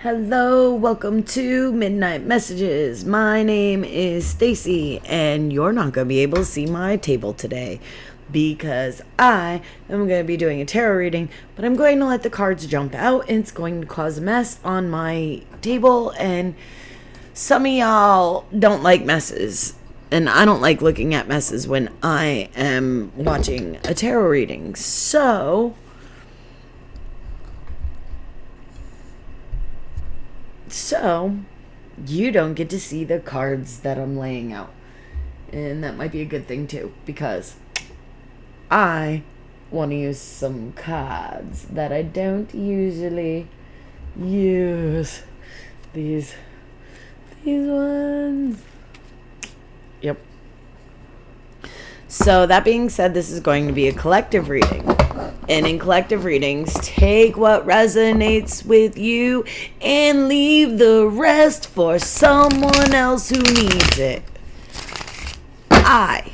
Hello, welcome to Midnight Messages. My name is Stacy, and you're not going to be able to see my table today because I am going to be doing a tarot reading, but I'm going to let the cards jump out, and it's going to cause a mess on my table, and some of y'all don't like messes, and I don't like looking at messes when I am watching a tarot reading, So you don't get to see the cards that I'm laying out. And that might be a good thing too, because I want to use some cards that I don't usually use. These ones. Yep. So that being said, this is going to be a collective reading. And in collective readings, take what resonates with you and leave the rest for someone else who needs it. I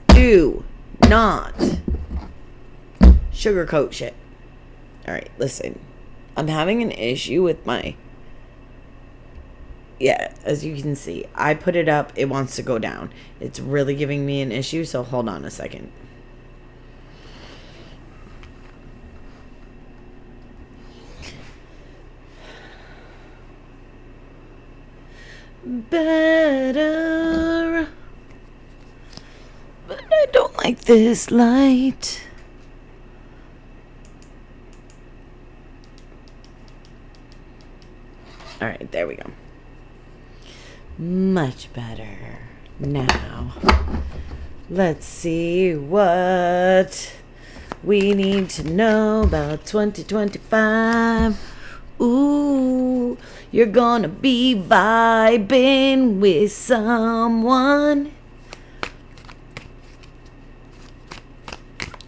do not sugarcoat shit. Alright, listen. I'm having an issue with my... Yeah, as you can see, I put it up. It wants to go down. It's really giving me an issue, so hold on a second. Better, but I don't like this light. All right, there we go. Much better. Now, let's see what we need to know about 2025. Ooh, you're gonna be vibing with someone.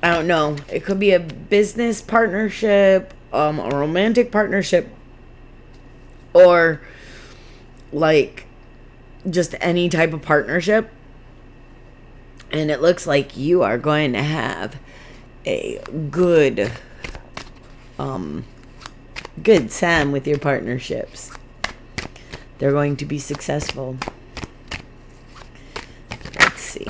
I don't know. It could be a business partnership, a romantic partnership, or like just any type of partnership. And it looks like you are going to have a good time with your partnerships. They're going to be successful. Let's see.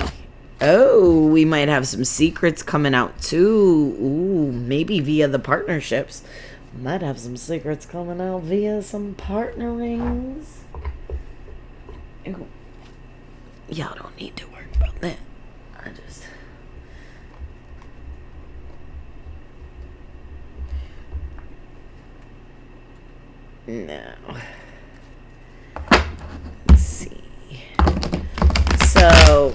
Oh, we might have some secrets coming out too. Ooh, maybe via the partnerships. Might have some secrets coming out via some partnerings. Ooh. Y'all don't need to worry about that. I just... No. Let's see. So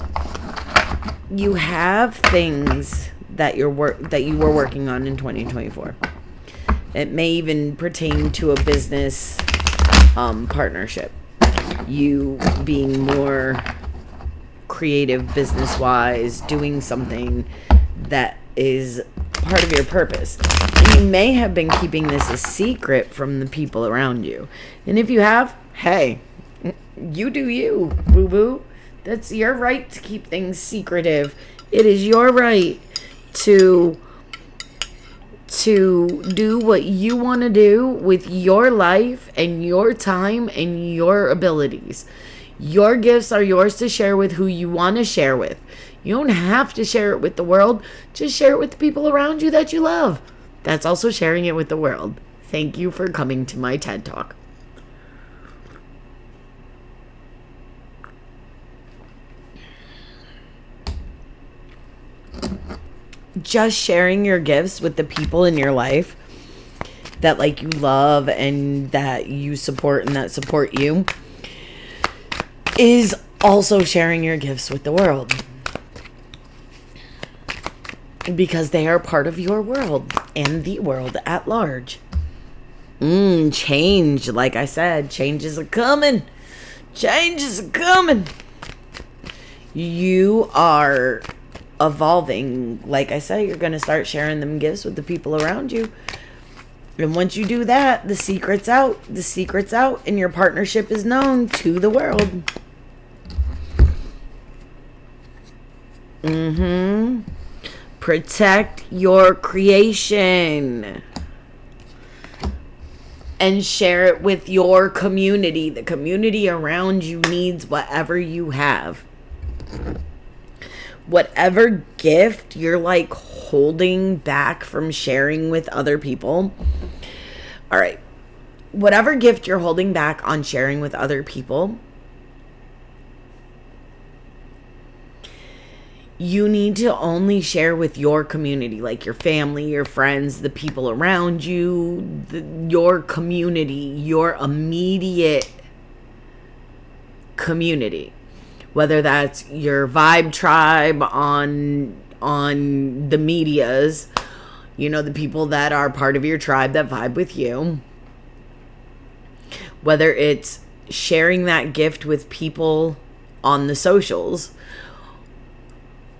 you have things that you were working on in 2024. It may even pertain to a business partnership. You being more creative business-wise, doing something that is part of your purpose. And you may have been keeping this a secret from the people around you. And if you have, hey, you do you, boo-boo. That's your right to keep things secretive. It is your right to do what you want to do with your life and your time and your abilities. Your gifts are yours to share with who you want to share with. You don't have to share it with the world. Just share it with the people around you that you love. That's also sharing it with the world. Thank you for coming to my TED Talk. Just sharing your gifts with the people in your life that like you love and that you support and that support you is also sharing your gifts with the world. Because they are part of your world and the world at large. Change. Like I said, change is a-coming. Change is a-coming. You are evolving. Like I said, you're going to start sharing them gifts with the people around you. And once you do that, the secret's out. The secret's out and your partnership is known to the world. Protect your creation. and share it with your community. The community around you needs whatever you have. Whatever gift you're like holding back from sharing with other people. All right. Whatever gift you're holding back on sharing with other people, you need to only share with your community, like your family, your friends, the people around you, your community, your immediate community. Whether that's your vibe tribe on the medias, you know, the people that are part of your tribe that vibe with you. Whether it's sharing that gift with people on the socials,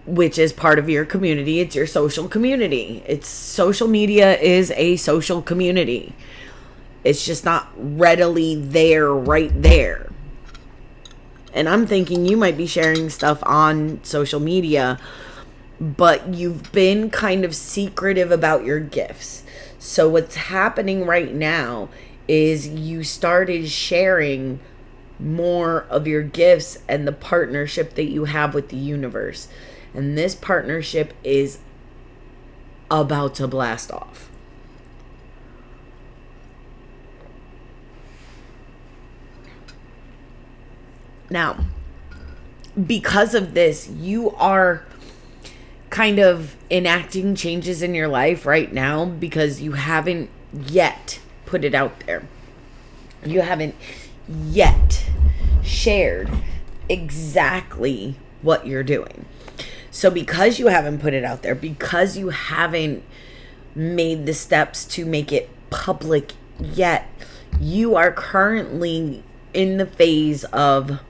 which is part of your community. It's your social community. It's social media is a social community. It's just not readily there right there. And I'm thinking you might be sharing stuff on social media, but you've been kind of secretive about your gifts. So what's happening right now is you started sharing more of your gifts and the partnership that you have with the universe. And this partnership is about to blast off. Now, because of this, you are kind of enacting changes in your life right now because you haven't yet put it out there. You haven't yet shared exactly what you're doing. So because you haven't put it out there, because you haven't made the steps to make it public yet, you are currently in the phase of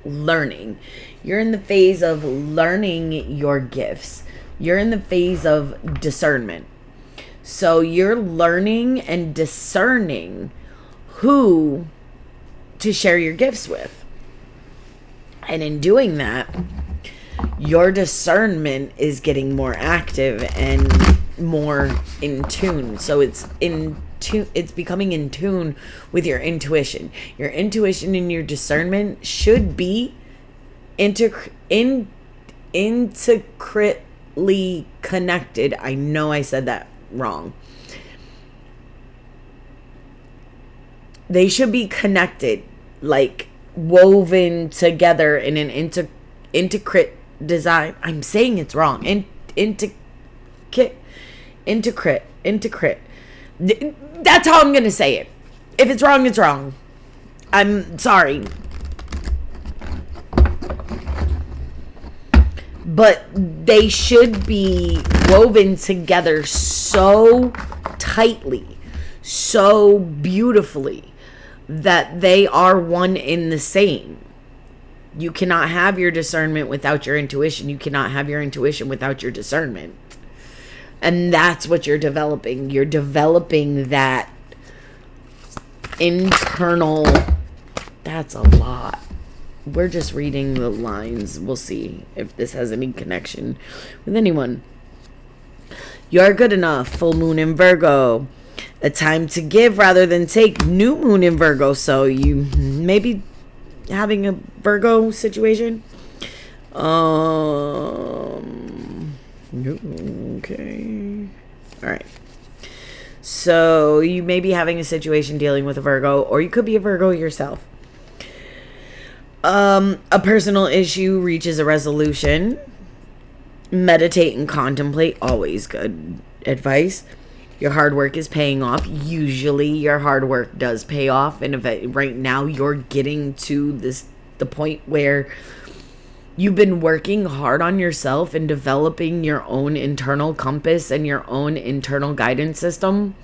learning. You're in the phase of learning your gifts. You're in the phase of discernment. So you're learning and discerning who to share your gifts with. And in doing that, your discernment is getting more active and more in tune. So it's becoming in tune with your intuition. Your intuition and your discernment should be intricately connected. I know I said that wrong. They should be connected, like woven together in an intricate design. I'm saying it's wrong. Intricate. That's how I'm gonna say it. If it's wrong, it's wrong. I'm sorry. But they should be woven together so tightly, so beautifully, that they are one in the same. You cannot have your discernment without your intuition. You cannot have your intuition without your discernment. And that's what you're developing. You're developing that internal... That's a lot. We're just reading the lines. We'll see if this has any connection with anyone. You're good enough. Full moon in Virgo. A time to give rather than take. New moon in Virgo. So you maybe having a Virgo situation. Okay. All right. So you may be having a situation dealing with a Virgo, or you could be a Virgo yourself. A personal issue reaches a resolution. Meditate and contemplate. Always good advice. Your hard work is paying off. Usually your hard work does pay off. And if right now you're getting to the point where you've been working hard on yourself and developing your own internal compass and your own internal guidance system,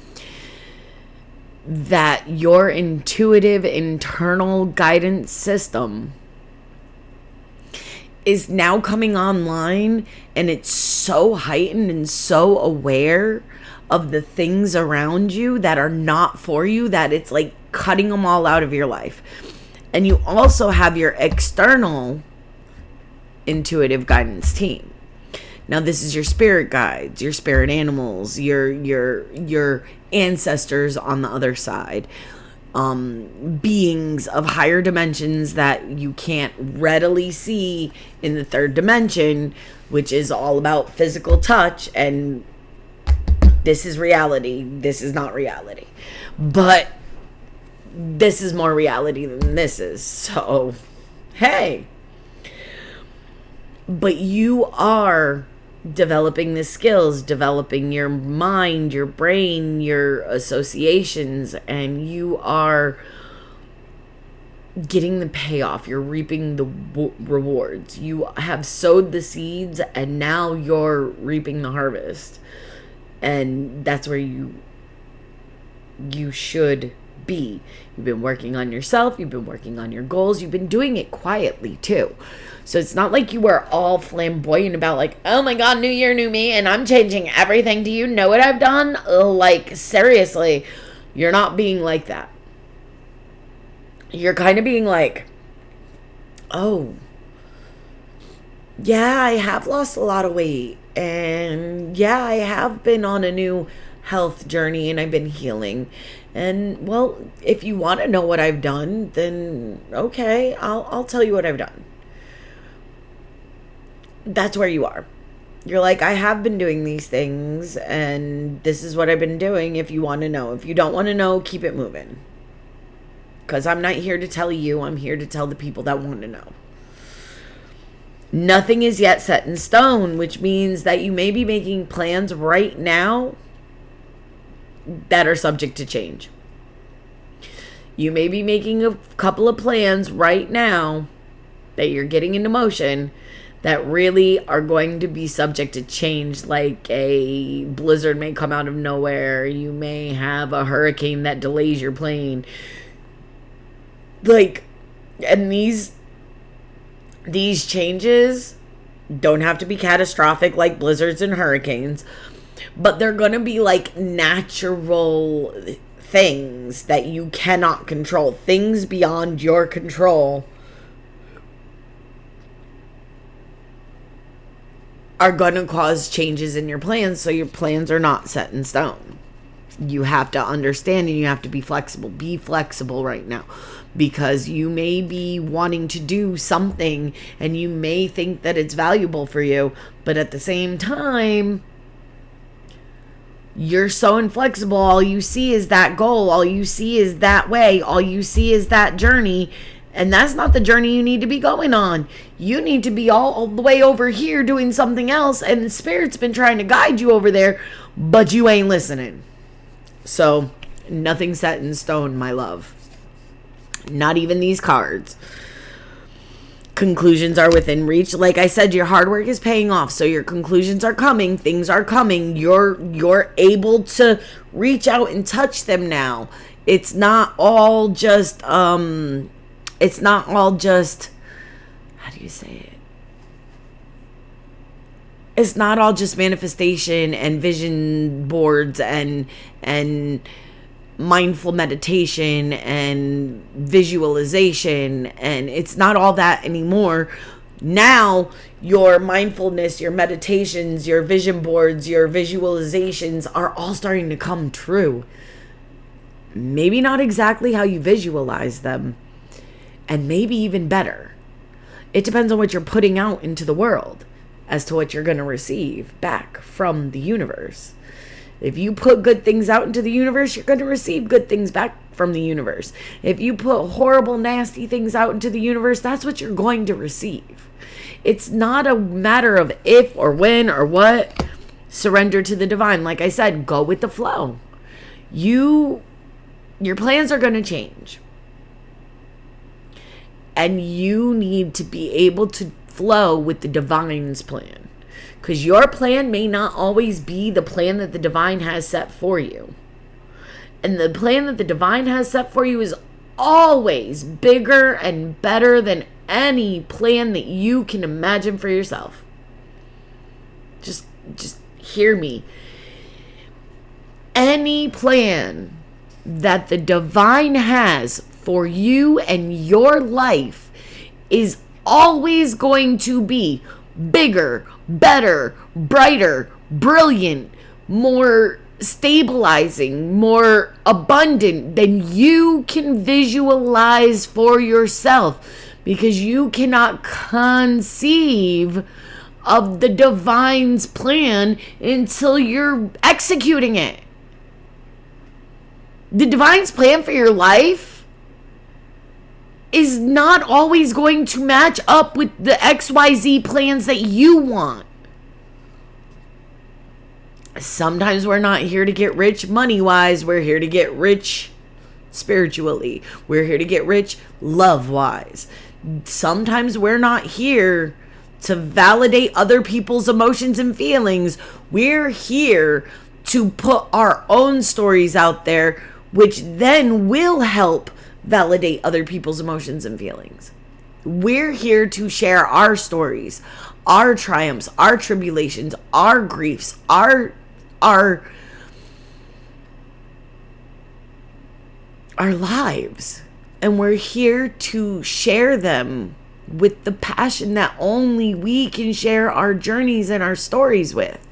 that your intuitive internal guidance system is now coming online, and it's so heightened and so aware of the things around you that are not for you, that it's like cutting them all out of your life. And you also have your external intuitive guidance team. Now this is your spirit guides, your spirit animals, your ancestors on the other side. Beings of higher dimensions that you can't readily see in the third dimension, which is all about physical touch, and this is reality. This is not reality. But this is more reality than this is. So, hey. But you are developing the skills, developing your mind, your brain, your associations, and you are getting the payoff. You're reaping the rewards. You have sowed the seeds, and now you're reaping the harvest. And that's where you should be. You've been working on yourself. You've been working on your goals. You've been doing it quietly too. So it's not like you are all flamboyant about like, oh my God, new year, new me, and I'm changing everything. Do you know what I've done? Like, seriously, you're not being like that. You're kind of being like, oh, yeah, I have lost a lot of weight. And yeah, I have been on a new health journey and I've been healing. And well, if you want to know what I've done, then okay, I'll tell you what I've done. That's where you are. You're like, I have been doing these things and this is what I've been doing. If you want to know, if you don't want to know, keep it moving. Because I'm not here to tell you. I'm here to tell the people that want to know. Nothing is yet set in stone, which means that you may be making plans right now that are subject to change. You may be making a couple of plans right now that you're getting into motion that really are going to be subject to change, like a blizzard may come out of nowhere. You may have a hurricane that delays your plane. Like, and these changes don't have to be catastrophic like blizzards and hurricanes, but they're going to be like natural things that you cannot control, things beyond your control are going to cause changes in your plans, so your plans are not set in stone. You have to understand and you have to be flexible. Be flexible right now, because you may be wanting to do something and you may think that it's valuable for you, but at the same time, you're so inflexible. All you see is that goal. All you see is that way. All you see is that journey. And that's not the journey you need to be going on. You need to be all the way over here doing something else. And the Spirit's been trying to guide you over there, but you ain't listening. So, nothing set in stone, my love. Not even these cards. Conclusions are within reach. Like I said, your hard work is paying off. So your conclusions are coming. Things are coming. You're able to reach out and touch them now. It's not all just, how do you say it? It's not all just manifestation and vision boards and mindful meditation and visualization, and it's not all that anymore. Now your mindfulness, your meditations, your vision boards, your visualizations are all starting to come true. Maybe not exactly how you visualize them, and maybe even better. It depends on what you're putting out into the world as to what you're going to receive back from the universe. If you put good things out into the universe, you're going to receive good things back from the universe. If you put horrible, nasty things out into the universe, that's what you're going to receive. It's not a matter of if or when or what. Surrender to the divine. Like I said, go with the flow. Your plans are going to change. And you need to be able to flow with the divine's plan. Because your plan may not always be the plan that the divine has set for you. And the plan that the divine has set for you is always bigger and better than any plan that you can imagine for yourself. Just hear me. Any plan that the divine has for you and your life is always going to be bigger, better, brighter, brilliant, more stabilizing, more abundant than you can visualize for yourself, because you cannot conceive of the divine's plan until you're executing it. The divine's plan for your life is not always going to match up with the XYZ plans that you want. Sometimes we're not here to get rich money-wise. We're here to get rich spiritually. We're here to get rich love-wise. Sometimes we're not here to validate other people's emotions and feelings. We're here to put our own stories out there, which then will help validate other people's emotions and feelings. We're here to share our stories, our triumphs, our tribulations, our griefs, our lives. And we're here to share them with the passion that only we can share our journeys and our stories with.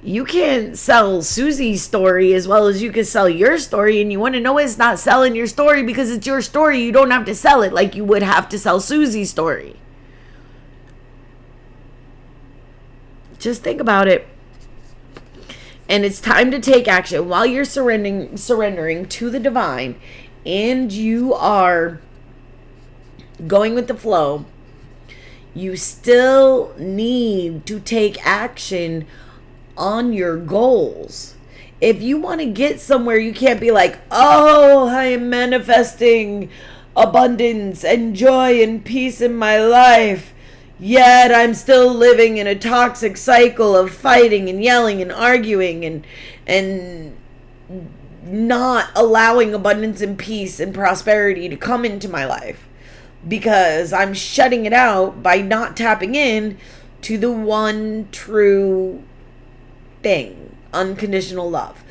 You can't sell Susie's story as well as you can sell your story, and you want to know it's not selling your story because it's your story. You don't have to sell it like you would have to sell Susie's story. Just think about it. And it's time to take action while you're surrendering to the divine, and you are going with the flow. You still need to take action on your goals. If you want to get somewhere, you can't be like, oh, I am manifesting abundance and joy and peace in my life, yet I'm still living in a toxic cycle of fighting and yelling and arguing and not allowing abundance and peace and prosperity to come into my life, because I'm shutting it out by not tapping in to the one true thing, unconditional love.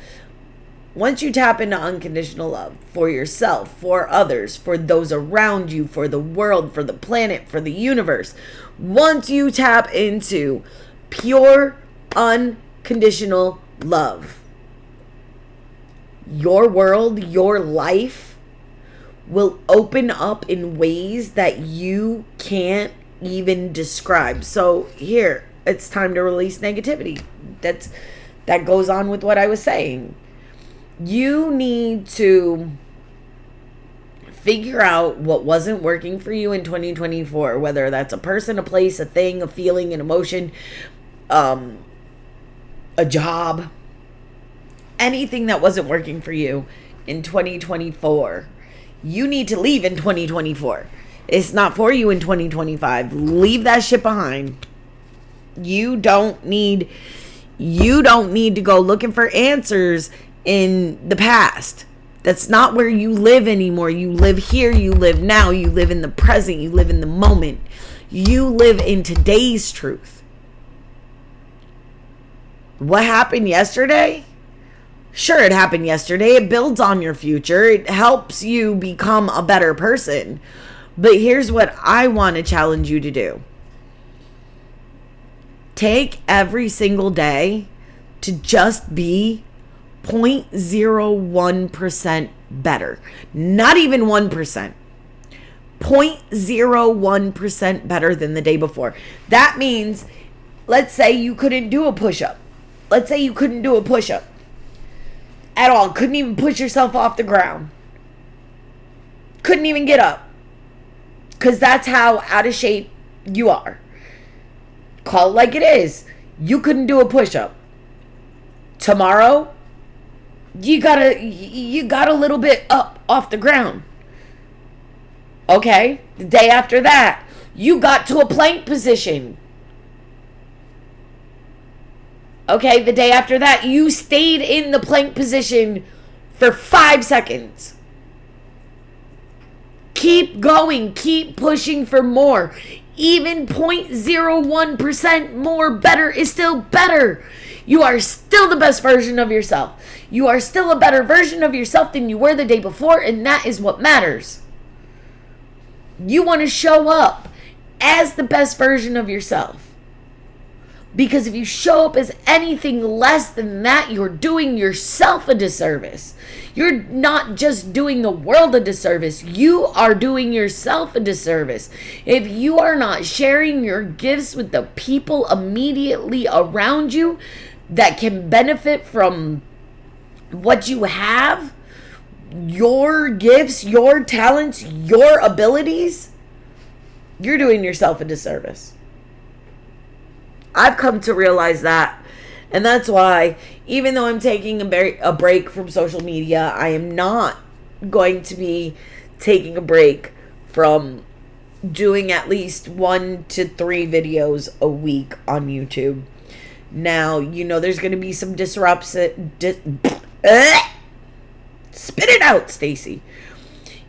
Once you tap into unconditional love for yourself, for others, for those around you, for the world, for the planet, for the universe, once you tap into pure, unconditional love, your world, your life will open up in ways that you can't even describe. So here, it's time to release negativity. That goes on with what I was saying. You need to figure out what wasn't working for you in 2024, whether that's a person, a place, a thing, a feeling, an emotion, a job, anything that wasn't working for you in 2024. You need to leave in 2024. It's not for you in 2025. Leave that shit behind. You don't need to go looking for answers in the past. That's not where you live anymore. You live here, you live now, you live in the present, you live in the moment. You live in today's truth. What happened yesterday? Sure, it happened yesterday. It builds on your future. It helps you become a better person. But here's what I want to challenge you to do. Take every single day to just be 0.01% better. Not even 1%. 0.01% better than the day before. That means, let's say you couldn't do a push-up. Let's say you couldn't do a push-up at all. Couldn't even push yourself off the ground. Couldn't even get up. Because that's how out of shape you are. Call it like it is. You couldn't do a push-up. Tomorrow, you got a little bit up off the ground. Okay? The day after that, you got to a plank position. Okay? The day after that, you stayed in the plank position for 5 seconds. Keep going. Keep pushing for more. Even 0.01% more better is still better. You are still the best version of yourself. You are still a better version of yourself than you were the day before, and that is what matters. You want to show up as the best version of yourself. Because if you show up as anything less than that, you're doing yourself a disservice. You're not just doing the world a disservice, you are doing yourself a disservice. If you are not sharing your gifts with the people immediately around you that can benefit from what you have, your gifts, your talents, your abilities, you're doing yourself a disservice. I've come to realize that. And that's why, even though I'm taking a break from social media, I am not going to be taking a break from doing at least 1 to 3 videos a week on YouTube. Now, there's going to be some disruption. Spit it out, Stacy.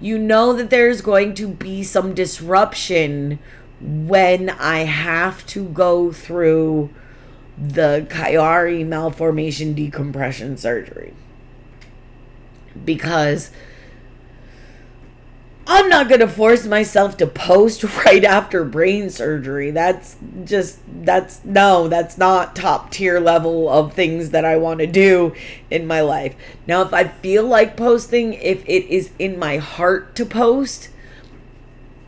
That there's going to be some disruption when I have to go through the Chiari Malformation decompression surgery. Because I'm not going to force myself to post right after brain surgery. That's not top tier level of things that I want to do in my life. Now, if I feel like posting, if it is in my heart to post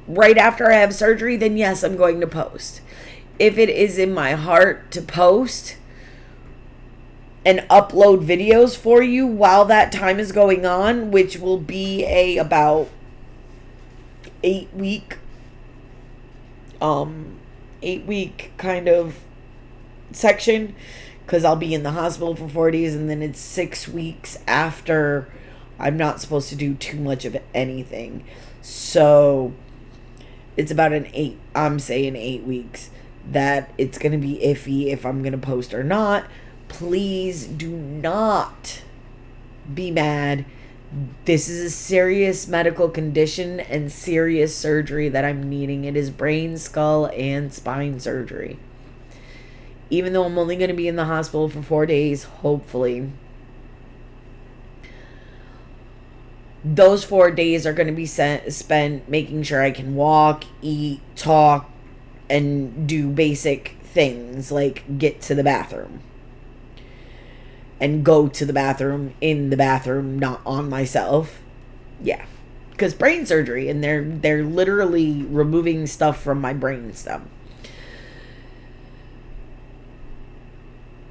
right after I have surgery, then yes, I'm going to post. If it is in my heart to post and upload videos for you while that time is going on, which will be about 8-week kind of section, because I'll be in the hospital for 4 days, and then it's 6 weeks after I'm not supposed to do too much of anything. So it's about 8 weeks that it's going to be iffy if I'm going to post or not. Please do not be mad. This is a serious medical condition and serious surgery that I'm needing. It is brain, skull, and spine surgery. Even though I'm only going to be in the hospital for 4 days, hopefully, those 4 days are going to be spent making sure I can walk, eat, talk, and do basic things like get to the bathroom. And go to the bathroom in the bathroom, not on myself. Yeah. Because brain surgery, and they're literally removing stuff from my brain stem.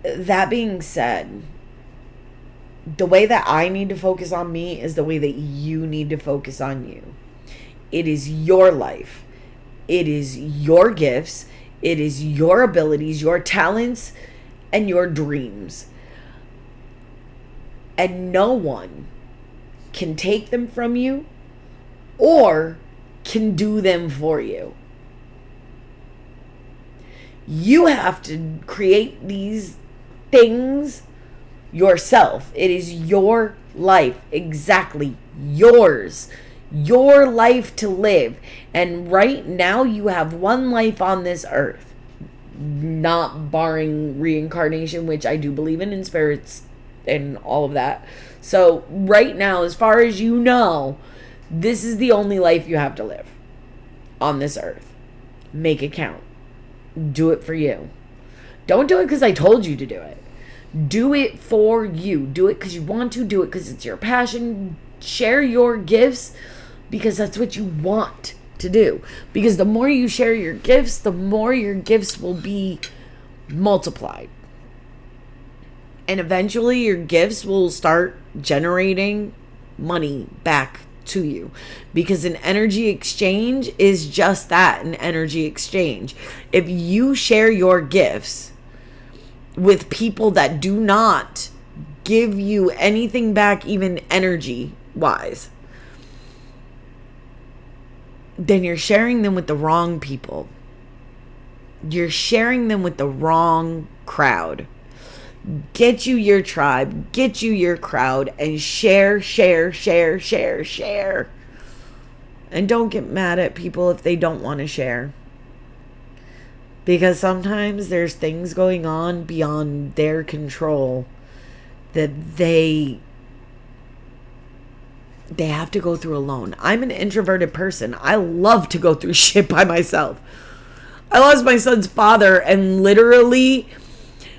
That being said, the way that I need to focus on me is the way that you need to focus on you. It is your life. It is your gifts. It is your abilities, your talents, and your dreams. And no one can take them from you or can do them for you. You have to create these things yourself. It is your life, exactly yours. Your life to live. And right now you have one life on this earth, not barring reincarnation, which I do believe in spirits and all of that. So right now, as far as you know, this is the only life you have to live on this earth. Make it count. Do it for you. Don't do it because I told you to do it. Do it for you. Do it because you want to. Do it because it's your passion. Share your gifts because that's what you want to do. Because the more you share your gifts, the more your gifts will be multiplied. And eventually your gifts will start generating money back to you. Because an energy exchange is just that, an energy exchange. If you share your gifts with people that do not give you anything back, even energy-wise, then you're sharing them with the wrong people. You're sharing them with the wrong crowd. Get you your tribe, get you your crowd, and share. And don't get mad at people if they don't want to share. Because sometimes there's things going on beyond their control that they have to go through alone. I'm an introverted person. I love to go through shit by myself. I lost my son's father and literally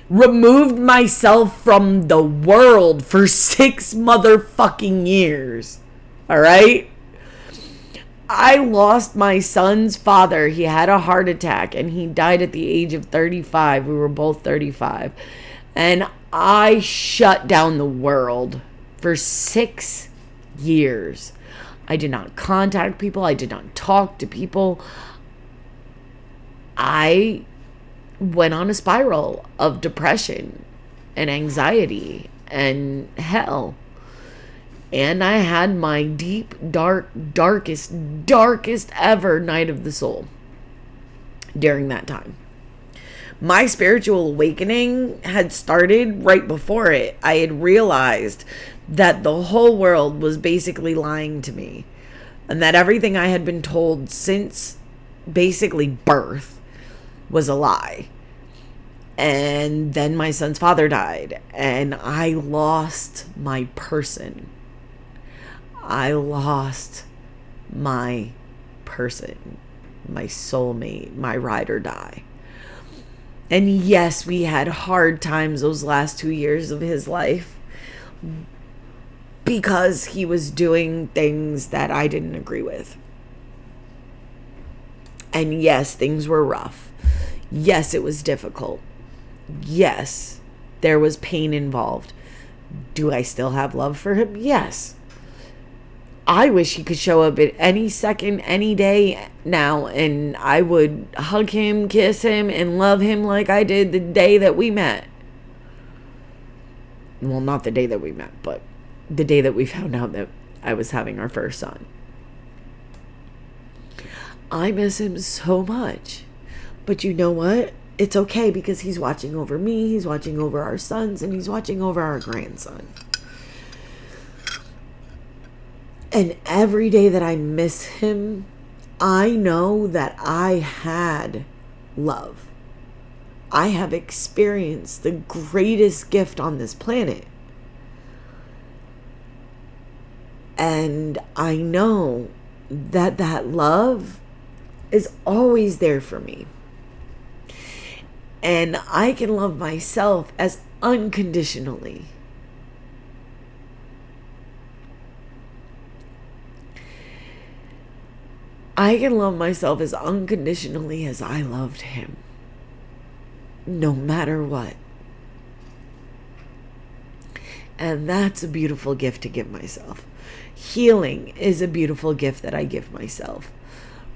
removed myself from the world for 6 motherfucking years. All right? I lost my son's father. He had a heart attack and he died at the age of 35. We were both 35. And I shut down the world for 6 years. I did not contact people. I did not talk to people. I went on a spiral of depression and anxiety and hell. And I had my deep, darkest ever night of the soul during that time. My spiritual awakening had started right before it. I had realized that the whole world was basically lying to me, and that everything I had been told since basically birth was a lie. And then my son's father died, and I lost my person. I lost my person, my soulmate, my ride or die. And yes, we had hard times those last 2 years of his life because he was doing things that I didn't agree with. And yes, things were rough. Yes, it was difficult. Yes, there was pain involved. Do I still have love for him? Yes. I wish he could show up at any second, any day now, and I would hug him, kiss him, and love him like I did the day that we met. Well, not the day that we met, but the day that we found out that I was having our first son. I miss him so much. But you know what? It's okay because he's watching over me, he's watching over our sons, and he's watching over our grandson. And every day that I miss him, I know that I had love. I have experienced the greatest gift on this planet. And I know that that love is always there for me. And I can love myself as unconditionally. I can love myself as unconditionally as I loved him. No matter what. And that's a beautiful gift to give myself. Healing is a beautiful gift that I give myself.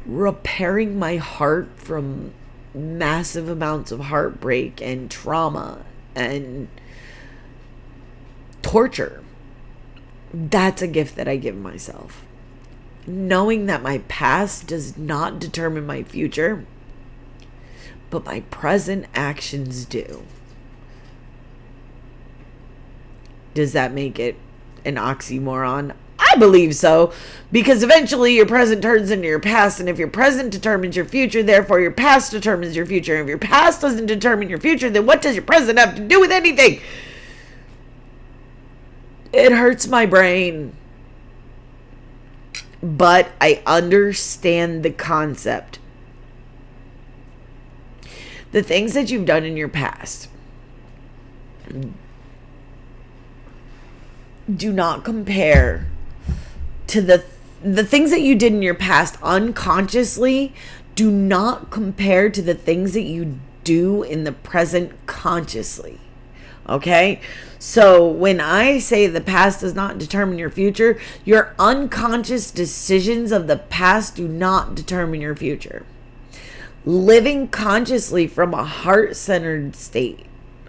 Repairing my heart from massive amounts of heartbreak and trauma and torture. That's a gift that I give myself. Knowing that my past does not determine my future, but my present actions do. Does that make it an oxymoron? I believe so, because eventually your present turns into your past, and if your present determines your future, therefore your past determines your future. And if your past doesn't determine your future, then what does your present have to do with anything? It hurts my brain. But I understand the concept. The things that you've done in your past do not compare to the things that you did in your past unconsciously do not compare to the things that you do in the present consciously. Okay? So when I say the past does not determine your future, your unconscious decisions of the past do not determine your future. Living consciously from a heart-centered state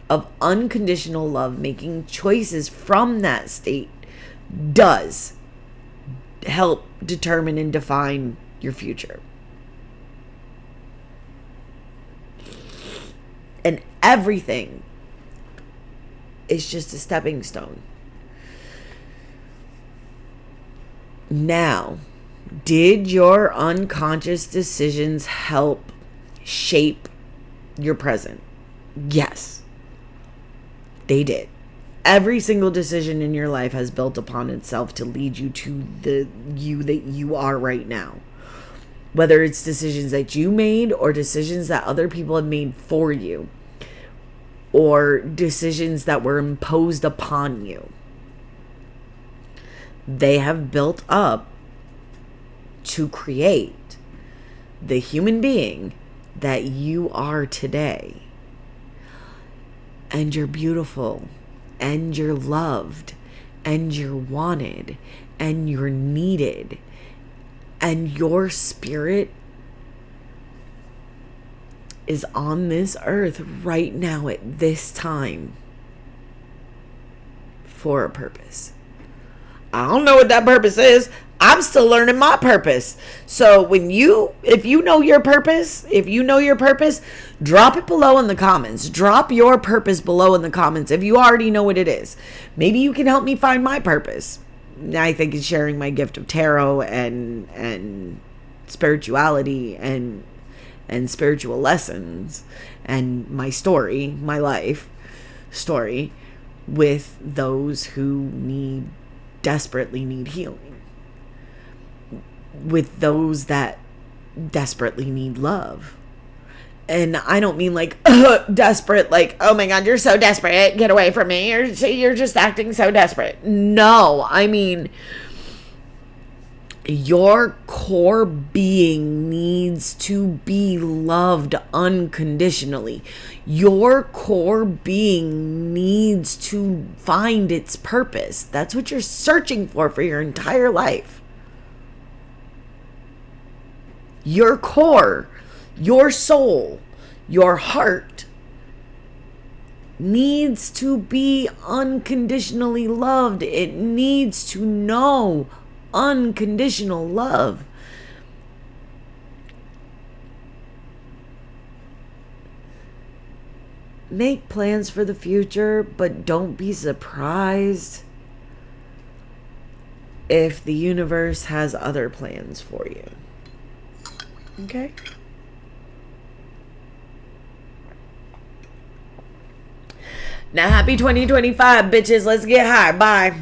of unconditional love, making choices from that state, does help determine and define your future. And everything is just a stepping stone. Now, did your unconscious decisions help shape your present? Yes, they did. Every single decision in your life has built upon itself to lead you to the you that you are right now. whether it's decisions that you made or decisions that other people have made for you, or decisions that were imposed upon you. They have built up to create the human being that you are today. And you're beautiful, and you're loved, and you're wanted, and you're needed, and your spirit is on this earth right now at this time for a purpose. I don't know what that purpose is. I'm still learning my purpose. So if you know your purpose, drop it below in the comments. Drop your purpose below in the comments if you already know what it is. Maybe you can help me find my purpose. I think it's sharing my gift of tarot and spirituality and spiritual lessons and my story, my life story, with those who desperately need healing, with those that desperately need love. And I don't mean like desperate, like, oh my God, you're so desperate, get away from me, you're just acting so desperate. No, I mean, your core being needs to be loved unconditionally. Your core being needs to find its purpose. That's what you're searching for your entire life. Your core, your soul, your heart needs to be unconditionally loved. It needs to know unconditional love. Make plans for the future, but don't be surprised if the universe has other plans for you. Okay? Now, happy 2025, bitches. Let's get high. Bye.